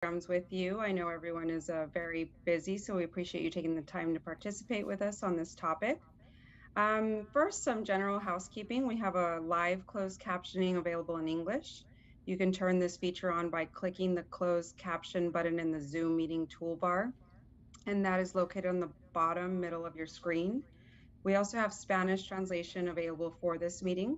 programs with you. I know everyone is very busy, so we appreciate you taking the time to participate with us on this topic. First, some general housekeeping. We have a live closed captioning available in English. You can turn this feature on by clicking the closed caption button in the Zoom meeting toolbar, and that is located on the bottom middle of your screen. We also have Spanish translation available for this meeting.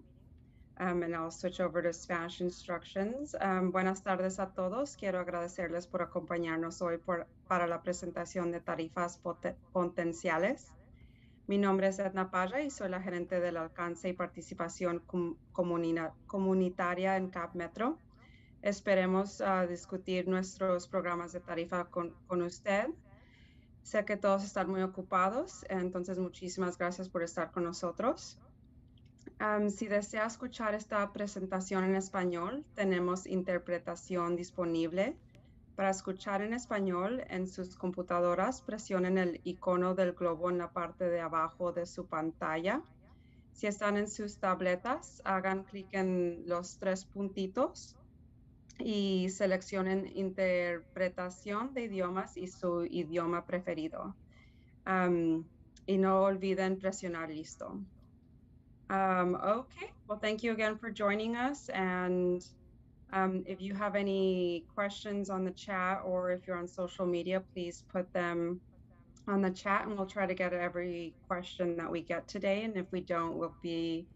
And I'll switch over to Spanish instructions. Buenas tardes a todos. Quiero agradecerles por acompañarnos hoy para la presentación de tarifas potenciales. Mi nombre es Edna Parra y soy la gerente del alcance y participación comunitaria en CapMetro. Esperemos discutir nuestros programas de tarifa con usted. Sé que todos están muy ocupados, entonces muchísimas gracias por estar con nosotros. Si desea escuchar esta presentación en español, tenemos interpretación disponible. Para escuchar en español, en sus computadoras, presionen el icono del globo en la parte de abajo de su pantalla. Si están en sus tabletas, hagan clic en los tres puntitos y seleccionen interpretación de idiomas y su idioma preferido. Y no olviden presionar listo. Okay, well, thank you again for joining us. And if you have any questions on the chat or if you're on social media, please put them on the chat and we'll try to get every question that we get today. And if we don't, we'll be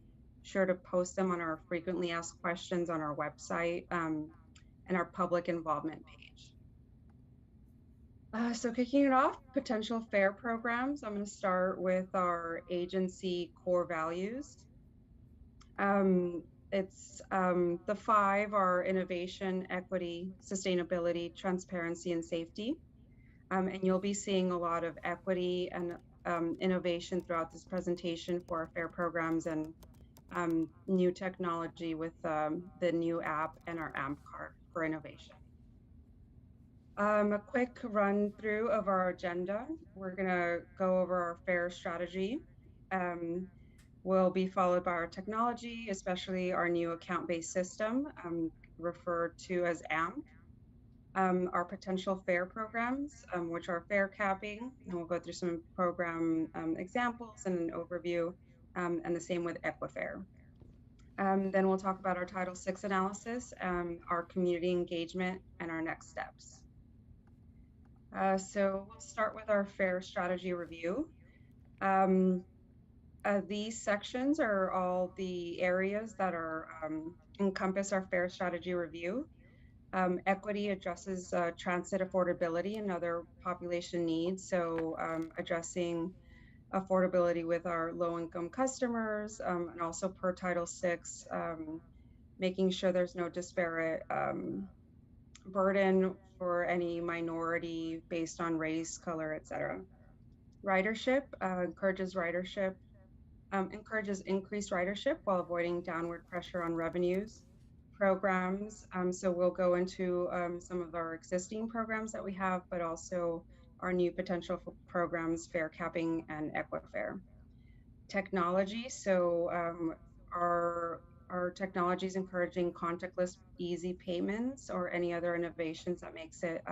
sure to post them on our frequently asked questions on our website and our public involvement page. So kicking it off, potential fair programs. I'm going to start with our agency core values. The five are innovation, equity, sustainability, transparency, and safety. And you'll be seeing a lot of equity and innovation throughout this presentation for our fair programs and new technology with the new app and our AMP card for innovation. A quick run through of our agenda. We're going to go over our fair strategy. Will be followed by our technology, especially our new account-based system, referred to as AMP. Our potential fair programs, which are fair capping, and we'll go through some program examples and an overview, and the same with Equifair. Then we'll talk about our Title VI analysis, our community engagement, and our next steps. So we'll start with our fair strategy review. These sections are all the areas that are encompass our fair strategy review. Equity addresses transit affordability and other population needs, so addressing affordability with our low-income customers, and also per Title VI, making sure there's no disparate burden for any minority based on race, color, etc. Ridership encourages increased ridership while avoiding downward pressure on revenues. Programs, so we'll go into some of our existing programs that we have, but also our new potential programs, fair capping and Equifair. Technology, so our technology is encouraging contactless easy payments or any other innovations that makes it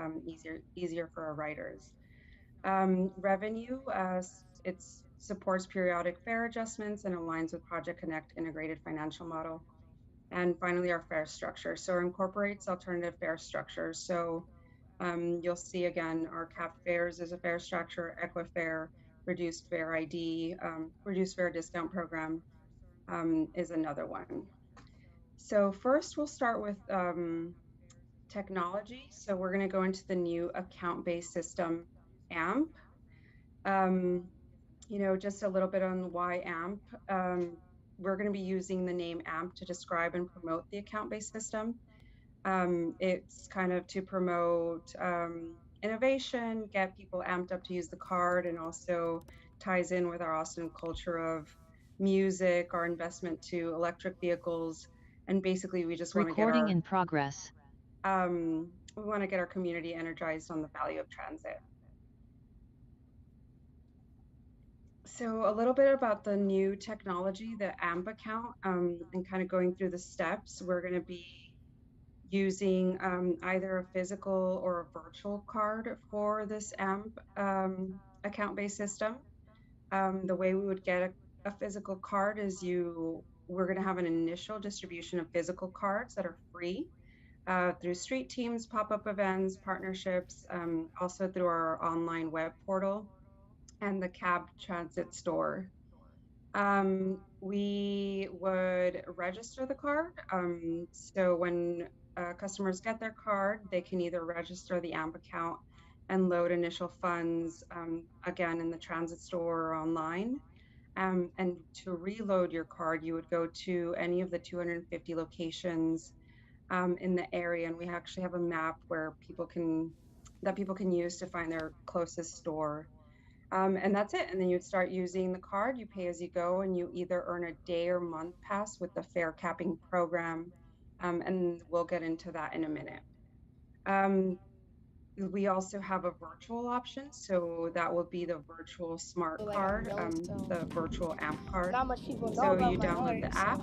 easier for our riders. Revenue, it supports periodic fare adjustments and aligns with Project Connect integrated financial model. And finally, our fare structure. So it incorporates alternative fare structures. So you'll see again, our cap fares is a fare structure, Equifair, reduced fare ID, reduced fare discount program is another one. So first we'll start with technology. So we're going to go into the new account-based system, AMP. Just a little bit on why AMP. We're going to be using the name AMP to describe and promote the account-based system. It's kind of to promote innovation, get people amped up to use the card, and also ties in with our Austin culture of music, our investment to electric vehicles, and basically we just want to get Recording in progress. We want to get our community energized on the value of transit. So a little bit about the new technology, the AMP account, and kind of going through the steps. We're going to be using either a physical or a virtual card for this AMP account-based system. The way we would get a physical card is we're going to have an initial distribution of physical cards that are free through street teams, pop-up events, partnerships, also through our online web portal and the cab transit store. We would register the card. So when customers get their card, they can either register the AMP account and load initial funds, again, in the transit store or online. And to reload your card, you would go to any of the 250 locations in the area, and we actually have a map where people can use to find their closest store. And that's it. And then you'd start using the card, you pay as you go, and you either earn a day or month pass with the fare capping program. And we'll get into that in a minute. We also have a virtual option, so that will be the virtual smart card, the virtual AMP card. So you download the app,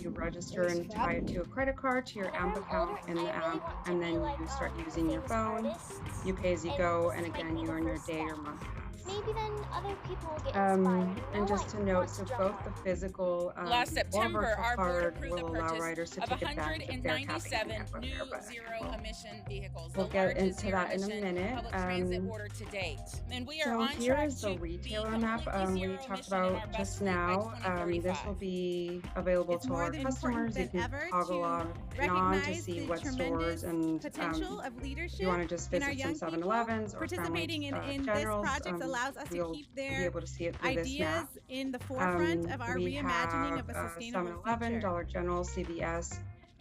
you register and tie it to a credit card to your AMP account in the app, and then you start using your phone. You pay as you go, and again, you earn your day or month pass. Maybe then other people will get inspired. And just to note, so both the physical Last September, our board card approved the will allow purchase riders to of take advantage of fare capping 197 and new Equifare benefits. zero-emission vehicles. We'll the get largest into that in a zero-emission minute. public transit order to date. And we are So on here track is the to retailer be map completely we zero talked emission in about our bus just fleet by now. 2035. This will be available It's to more our than customers. You important can than ever toggle to on and on to recognize see the what stores tremendous and potential of if leadership you want to just in our visit some young people. 7-Elevens or Participating Family in this Generals, project allows us to you'll keep be their able to see it through this ideas map. in the forefront of our We reimagining have of a sustainable 7-Eleven, future. Dollar General, CVS,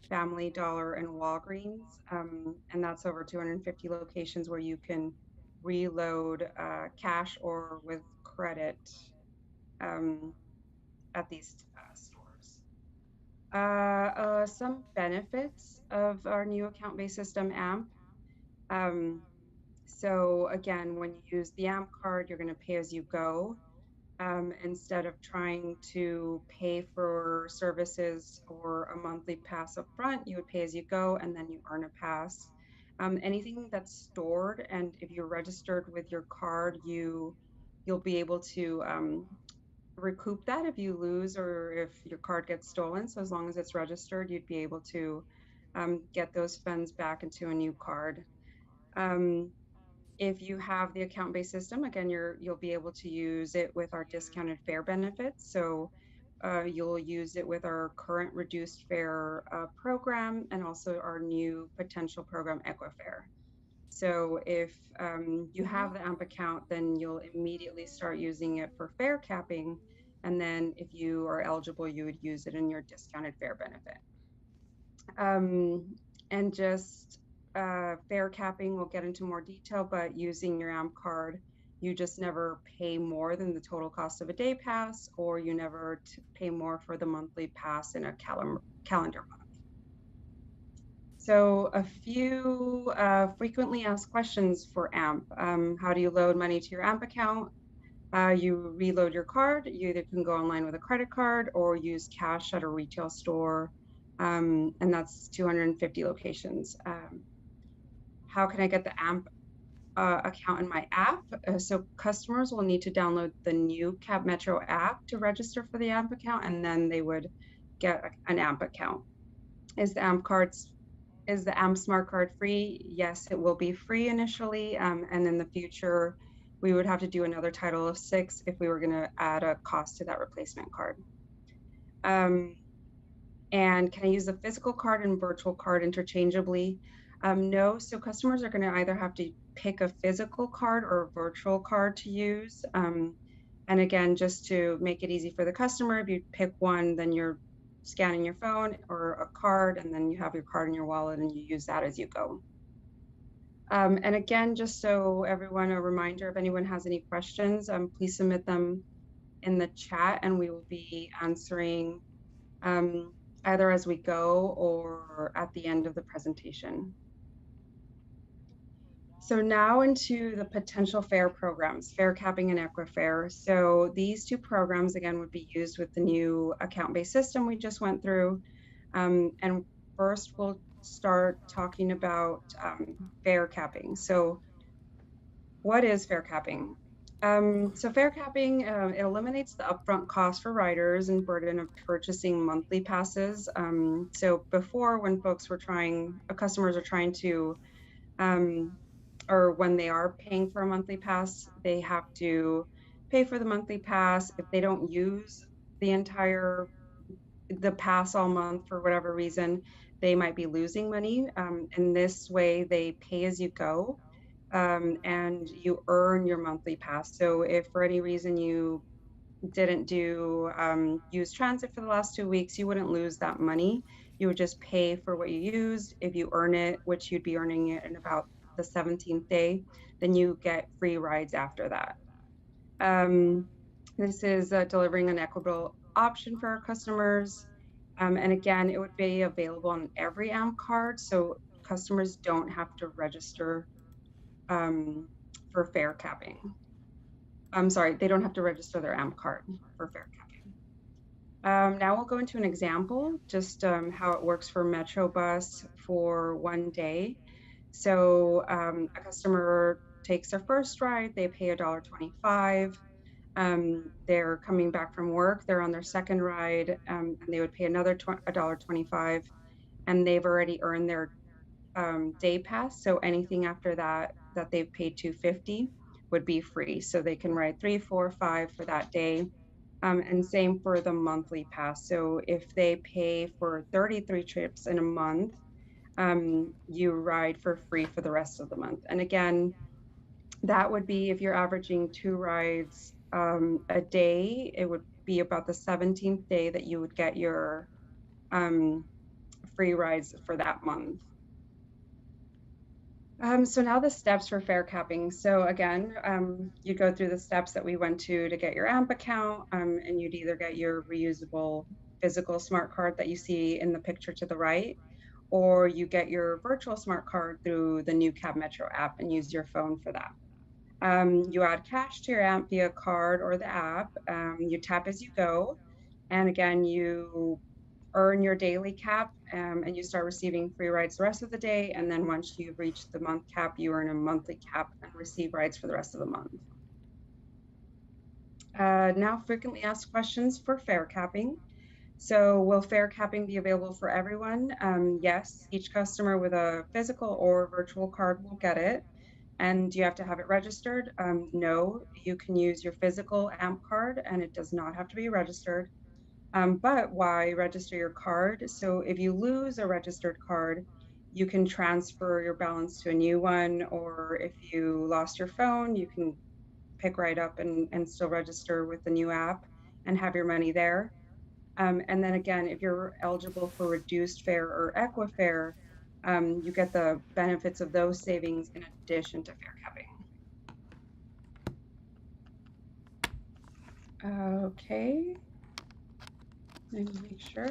Family Dollar, and Walgreens, and that's over 250 locations where you can reload cash or with credit at these stores. Some benefits of our new account-based system, AMP. So again, when you use the AMP card, you're going to pay as you go. Instead of trying to pay for services or a monthly pass up front, you would pay as you go, and then you earn a pass. Anything that's stored, and if you're registered with your card, you'll be able to recoup that if you lose or if your card gets stolen. So as long as it's registered, you'd be able to get those funds back into a new card. If you have the account-based system, again, you'll be able to use it with our discounted fare benefits. So you'll use it with our current reduced fare program and also our new potential program, Equifare. So if you have the AMP account, then you'll immediately start using it for fare capping. And then if you are eligible, you would use it in your discounted fare benefit. And just fare capping, we'll get into more detail, but using your AMP card, you just never pay more than the total cost of a day pass, or you never pay more for the monthly pass in a calendar month. So a few frequently asked questions for AMP. How do you load money to your AMP account? You reload your card. You either can go online with a credit card or use cash at a retail store, and that's 250 locations. How can I get the AMP account in my app? So customers will need to download the new CapMetro app to register for the AMP account, and then they would get an AMP account. Is the AMP smart card free? Yes, it will be free initially, and in the future, we would have to do another Title of 6 if we were going to add a cost to that replacement card. And can I use the physical card and virtual card interchangeably? No, so customers are going to either have to pick a physical card or a virtual card to use. And again, just to make it easy for the customer, if you pick one, then you're scanning your phone or a card, and then you have your card in your wallet and you use that as you go. And again, just so everyone, a reminder, if anyone has any questions, please submit them in the chat and we will be answering either as we go or at the end of the presentation. So now into the potential fare programs, fare capping and Equifare. So these two programs, again, would be used with the new account-based system we just went through. And first, we'll start talking about fare capping. So what is fare capping? So fare capping, it eliminates the upfront cost for riders and burden of purchasing monthly passes. So before, when customers are trying to, or when they are paying for a monthly pass, they have to pay for the monthly pass. If they don't use the pass all month for whatever reason, they might be losing money. In this way, they pay as you go. And you earn your monthly pass. So if for any reason you didn't use transit for the last 2 weeks, you wouldn't lose that money. You would just pay for what you used. If you earn it, which you'd be earning it in about the 17th day, then you get free rides after that. This is delivering an equitable option for our customers. And again, it would be available on every AMP card, so customers don't have to register for fare capping. I'm sorry, they don't have to register their AMP card for fare capping. Now we'll go into an example, just how it works for Metro Bus for one day. So a customer takes their first ride, they pay $1.25. They're coming back from work, they're on their second ride, and they would pay another $1.25, and they've already earned their day pass. So anything after that they've paid $2.50 would be free. So they can ride 3, 4, 5 for that day. And same for the monthly pass. So if they pay for 33 trips in a month, you ride for free for the rest of the month. And again, that would be if you're averaging 2 rides a day, it would be about the 17th day that you would get your free rides for that month. So now the steps for fare capping. So again, you go through the steps that we went to get your AMP account, and you'd either get your reusable physical smart card that you see in the picture to the right, or you get your virtual smart card through the new CapMetro app and use your phone for that. You add cash to your AMP via card or the app. You tap as you go, and again, you earn your daily cap, and you start receiving free rides the rest of the day. And then once you've reached the month cap, you earn a monthly cap and receive rides for the rest of the month. Now, frequently asked questions for fare capping. So will fare capping be available for everyone? Yes, each customer with a physical or virtual card will get it. And do you have to have it registered? No, you can use your physical AMP card and it does not have to be registered. But why register your card? So if you lose a registered card, you can transfer your balance to a new one, or if you lost your phone, you can pick right up and still register with the new app and have your money there. And then again, if you're eligible for reduced fare or equifare, you get the benefits of those savings in addition to fare capping. Okay. Let me make sure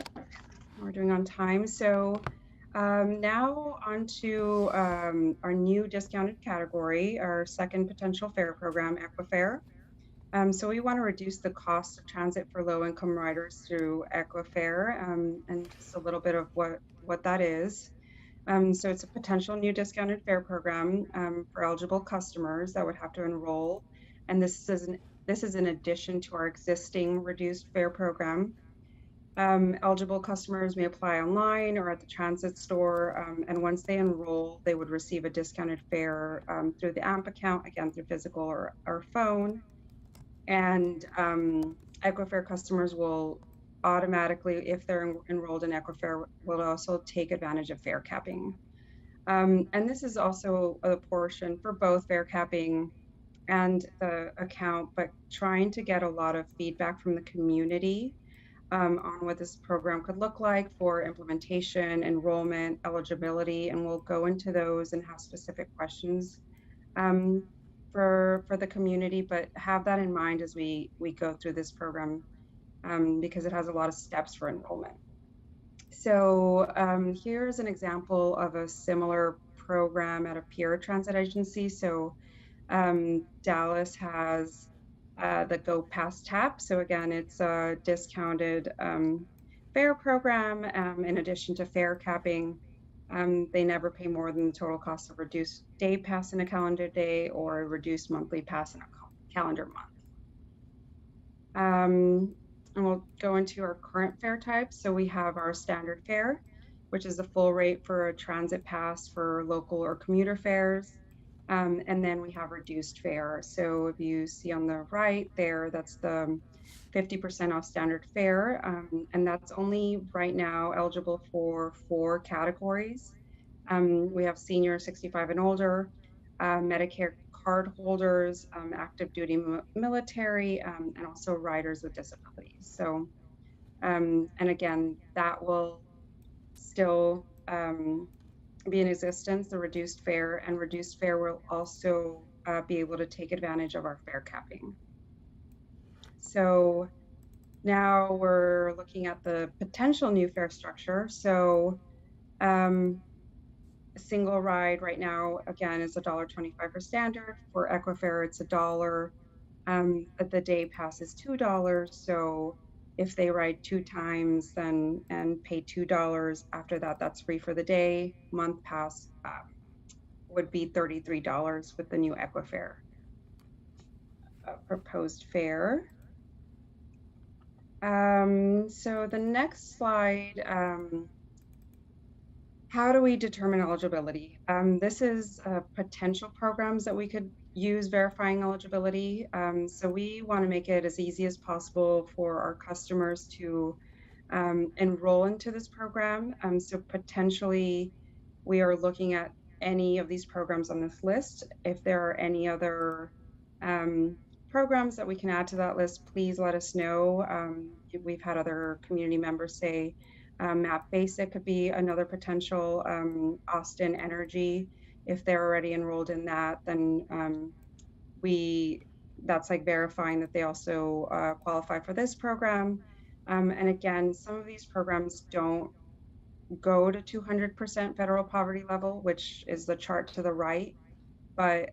we're doing on time. So now on to our new discounted category, our second potential fare program, Equifare. So we want to reduce the cost of transit for low-income riders through Equifare, and just a little bit of what that is. So it's a potential new discounted fare program for eligible customers that would have to enroll, and this is in addition to our existing reduced fare program. Eligible customers may apply online or at the transit store, and once they enroll, they would receive a discounted fare through the AMP account, again through physical or phone. And Equifare customers will automatically, if they're enrolled in Equifare, will also take advantage of fare capping. And this is also a portion for both fare capping and the account, but trying to get a lot of feedback from the community on what this program could look like for implementation, enrollment, eligibility, and we'll go into those and have specific questions for the community, but have that in mind as we go through this program because it has a lot of steps for enrollment. So here's an example of a similar program at a peer transit agency. So Dallas has the Go Past Tap. So again, it's a discounted fare program in addition to fare capping. They never pay more than the total cost of reduced day pass in a calendar day or a reduced monthly pass in a calendar month. And we'll go into our current fare types. So we have our standard fare, which is the full rate for a transit pass for local or commuter fares. And then we have reduced fare. So if you see on the right there, that's the 50% off standard fare. And that's only right now eligible for 4 categories. We have senior 65 and older, Medicare card holders, active duty military, and also riders with disabilities. So, and again, that will still be in existence, the reduced fare, and reduced fare will also be able to take advantage of our fare capping. So now we're looking at the potential new fare structure. So a single ride right now, again, is $1.25 for standard. For Equifare, it's $1. The day pass is $2. So if they ride 2 times then and pay $2 after that, that's free for the day. Month pass would be $33 with the new Equifare proposed fare. So the next slide, how do we determine eligibility? This is potential programs that we could use verifying eligibility. So we want to make it as easy as possible for our customers to enroll into this program. So potentially we are looking at any of these programs on this list. If there are any other programs that we can add to that list, please let us know. We've had other community members say Map Basic could be another potential, Austin Energy. If they're already enrolled in that, then that's like verifying that they also qualify for this program. And again, some of these programs don't go to 200% federal poverty level, which is the chart to the right. But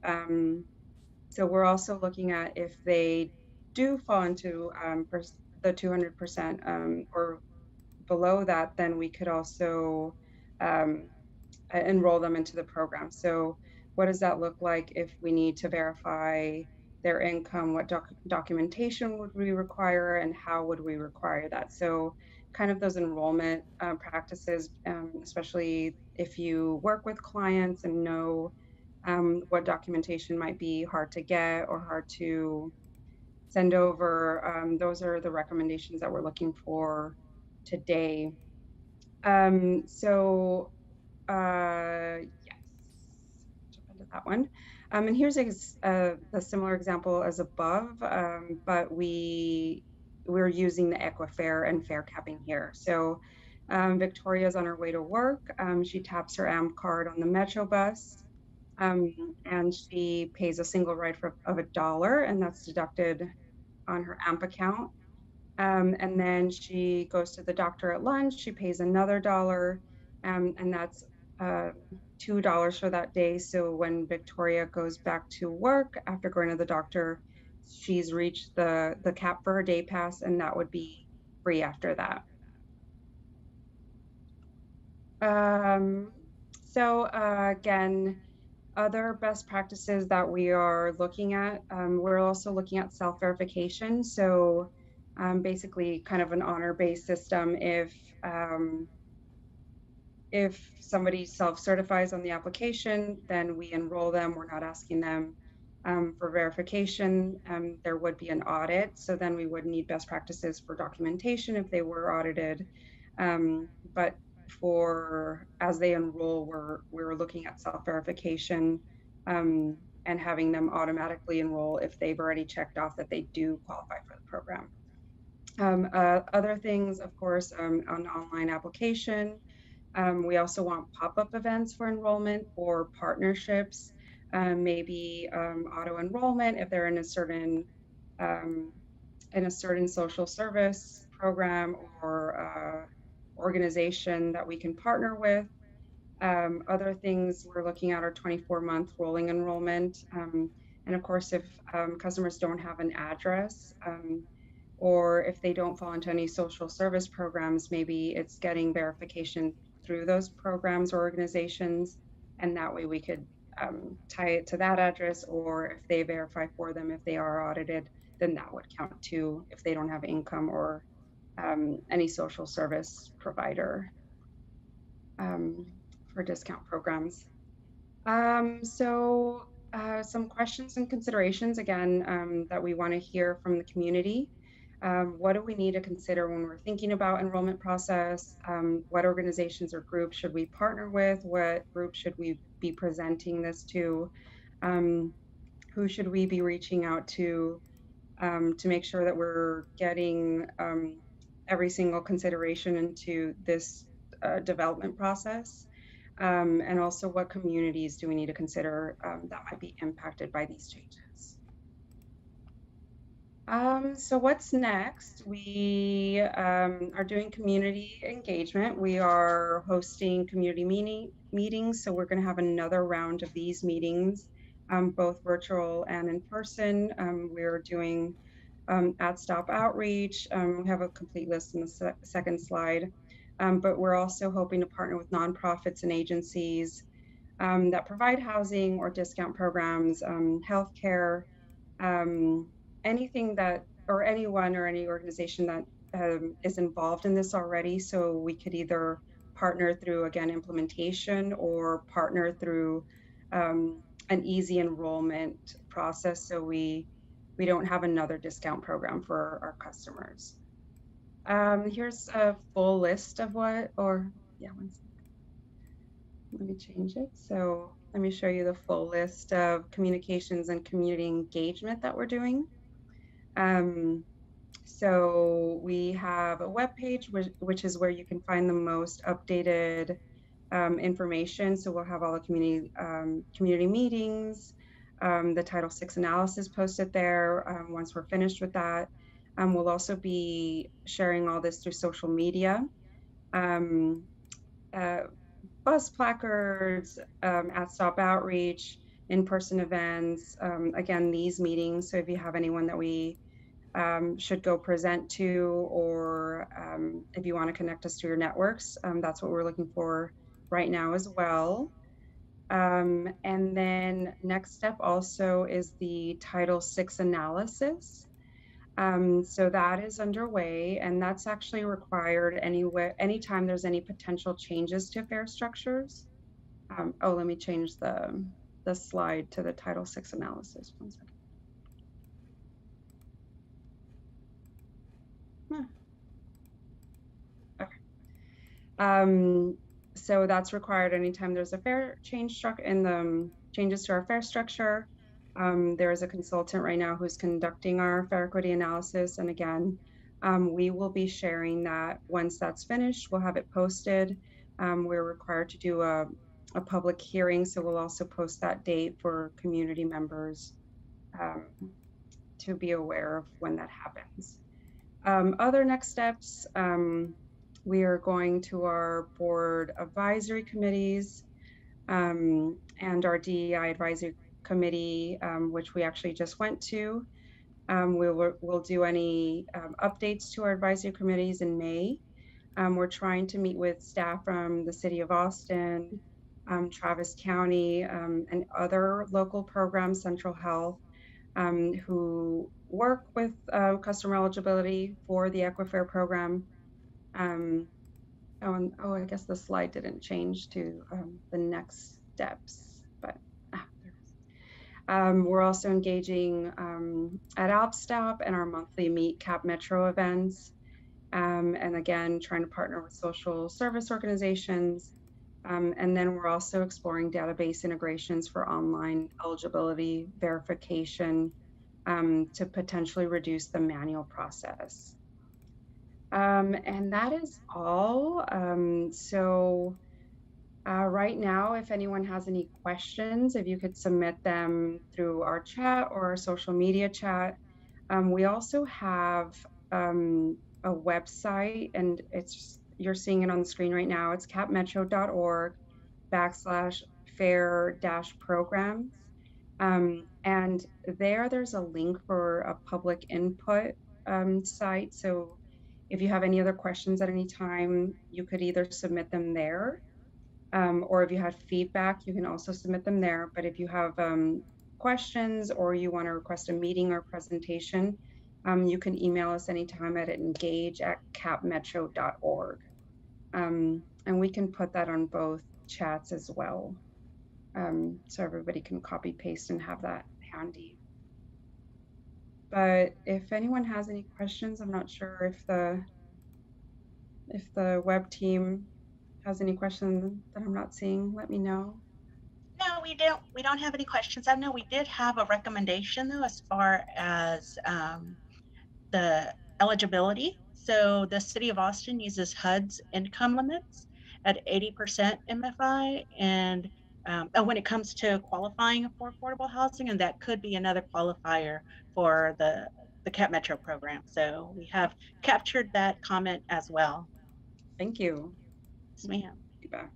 so we're also looking at if they do fall into the 200% or below that, then we could also enroll them into the program. So what does that look like if we need to verify their income? What documentation would we require and how would we require that? So kind of those enrollment practices, especially if you work with clients and know what documentation might be hard to get or hard to send over. Those are the recommendations that we're looking for today. So yes, jump into that one. And here's a similar example as above, but we're using the Equifare and fare capping here. So Victoria's on her way to work. She taps her AMP card on the Metro bus, and she pays a single ride of $1, and that's deducted on her AMP account. And then she goes to the doctor at lunch. She pays another $1, and that's $2 for that day. So when Victoria goes back to work after going to the doctor, she's reached the cap for her day pass, and that would be free after that. So again, other best practices that we are looking at, we're also looking at self-verification. So basically kind of an honor-based system. If somebody self-certifies on the application, then we enroll them. We're not asking them for verification. There would be an audit. So then we would need best practices for documentation if they were audited. But as they enroll, we're looking at self-verification and having them automatically enroll if they've already checked off that they do qualify for the program. Other things, of course, an online application. We also want pop-up events for enrollment or partnerships, maybe auto enrollment if they're in a certain social service program or organization that we can partner with. Other things we're looking at are 24-month rolling enrollment. And of course, if customers don't have an address, or if they don't fall into any social service programs, maybe it's getting verification through those programs or organizations, and that way we could tie it to that address, or if they verify for them, if they are audited, then that would count too if they don't have income or any social service provider for discount programs. Some questions and considerations again that we want to hear from the community. What do we need to consider when we're thinking about enrollment process? What organizations or groups should we partner with? What groups should we be presenting this to? Who should we be reaching out to make sure that we're getting every single consideration into this development process? And also, what communities do we need to consider that might be impacted by these changes? So what's next? We are doing community engagement. We are hosting community meetings. So we're going to have another round of these meetings, both virtual and in person. We're doing at-stop outreach. We have a complete list in the second slide. But we're also hoping to partner with nonprofits and agencies that provide housing or discount programs, healthcare, anything that, or anyone or any organization that is involved in this already. So we could either partner through, again, implementation, or partner through an easy enrollment process, so we don't have another discount program for our customers. Here's a full list of one second. Let me change it. So let me show you the full list of communications and community engagement that we're doing. So we have a web page, which is where you can find the most updated information. So we'll have all the community meetings, the Title VI analysis posted there once we're finished with that. We'll also be sharing all this through social media, bus placards, at-stop outreach, in-person events, again, these meetings. So if you have anyone that we should go present to, or if you want to connect us to your networks, that's what we're looking for right now as well. And then next step also is the Title VI analysis. So that is underway, and that's actually required anytime there's any potential changes to fare structures. Let me change the slide to the Title VI analysis. 1 second. Okay. So that's required anytime there's a fare change in the changes to our fare structure. There is a consultant right now who's conducting our fare equity analysis. And again, we will be sharing that once that's finished. We'll have it posted. We're required to do a public hearing. So we'll also post that date for community members to be aware of when that happens. Other next steps, we are going to our board advisory committees and our DEI advisory committee, which we actually just went to. We'll do any updates to our advisory committees in May. We're trying to meet with staff from the city of Austin, Travis County, and other local programs, Central Health, who work with customer eligibility for the Equifare program. I guess the slide didn't change to the next steps, but there it is. We're also engaging at OpStop and our monthly Meet CapMetro events, and again, trying to partner with social service organizations. And then we're also exploring database integrations for online eligibility verification to potentially reduce the manual process. And that is all. Right now, if anyone has any questions, if you could submit them through our chat or our social media chat. We also have a website, and you're seeing it on the screen right now. It's capmetro.org/fare-programs. And there's a link for a public input site. So If you have any other questions at any time, you could either submit them there, or if you had feedback, you can also submit them there. But if you have questions or you want to request a meeting or presentation, you can email us anytime at engage@capmetro.org. And we can put that on both chats as well, so everybody can copy paste and have that handy. But if anyone has any questions, I'm not sure if the web team has any questions that I'm not seeing, let me know. No, we don't have any questions. I know we did have a recommendation though, as far as the eligibility. So the city of Austin uses HUD's income limits at 80% MFI, and when it comes to qualifying for affordable housing, and that could be another qualifier for the CapMetro program. So we have captured that comment as well. Thank you. Yes, ma'am. Feedback.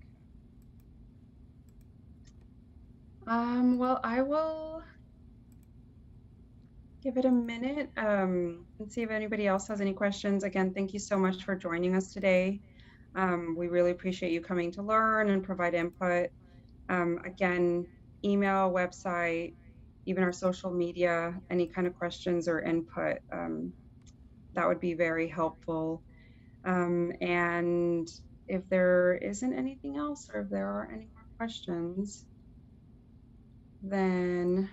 Well, I will give it a minute and see if anybody else has any questions. Again, thank you so much for joining us today. We really appreciate you coming to learn and provide input. Again, email, website, even our social media, any kind of questions or input, that would be very helpful. And if there isn't anything else, or if there are any more questions, then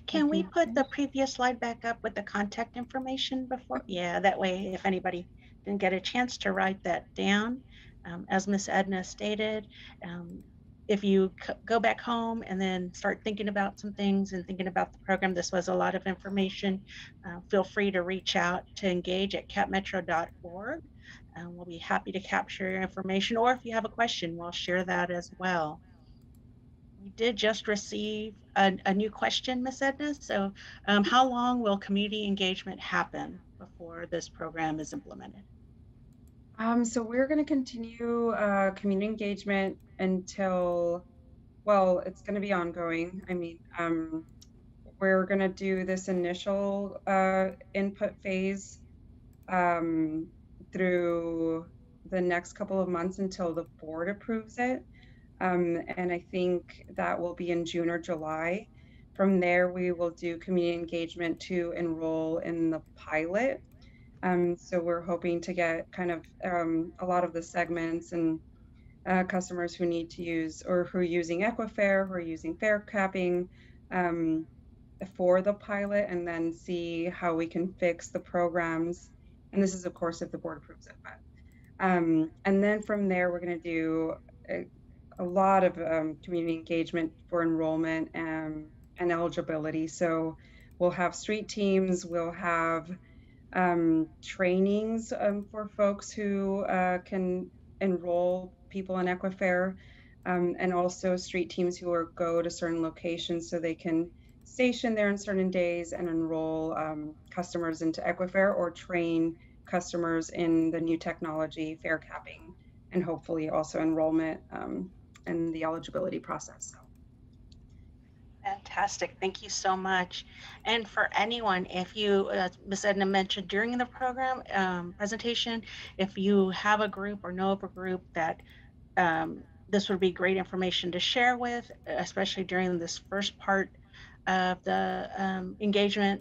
Can we put the previous slide back up with the contact information before? Yeah, that way if anybody didn't get a chance to write that down, as Miss Edna stated, if you go back home and then start thinking about some things and thinking about the program, this was a lot of information, feel free to reach out to engage@capmetro.org. We'll be happy to capture your information, or if you have a question, we'll share that as well. We did just receive a new question, Ms. Edna. So how long will community engagement happen before this program is implemented? So we're going to continue community engagement until, well, it's going to be ongoing. I mean, we're going to do this initial input phase through the next couple of months until the board approves it. And I think that will be in June or July. From there, we will do community engagement to enroll in the pilot. So we're hoping to get kind of a lot of the segments and customers who need to use, or who are using Equifare, who are using fare capping for the pilot, and then see how we can fix the programs. And this is, of course, if the board approves it. But, and then from there, we're going to do a lot of community engagement for enrollment and eligibility. So we'll have street teams, we'll have trainings for folks who can enroll people in Equifare, and also street teams who go to certain locations so they can station there on certain days and enroll customers into Equifare, or train customers in the new technology, fare capping, and hopefully also enrollment and the eligibility process. Fantastic. Thank you so much. And for anyone, if you, Ms. Edna mentioned during the program presentation, if you have a group or know of a group that this would be great information to share with, especially during this first part of the engagement,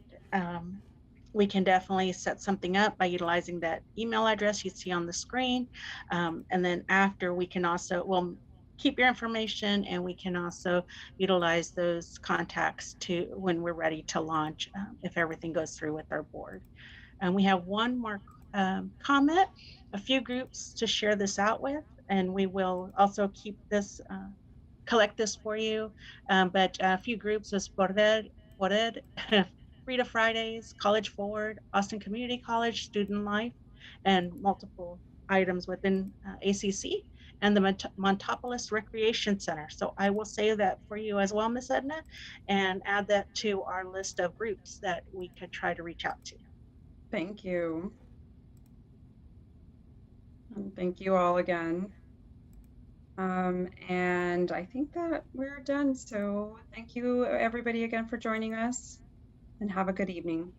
we can definitely set something up by utilizing that email address you see on the screen. And then after, we can also, we'll keep your information, and we can also utilize those contacts to when we're ready to launch, if everything goes through with our board. And we have one more comment, a few groups to share this out with, and we will also keep this, collect this for you. But a few groups is Poder, Frida Fridays, College Forward, Austin Community College, Student Life, and multiple items within ACC, and the Montopolis Recreation Center. So I will say that for you as well, Ms. Edna, and add that to our list of groups that we could try to reach out to. Thank you. And thank you all again. And I think that we're done. So thank you everybody again for joining us, and have a good evening.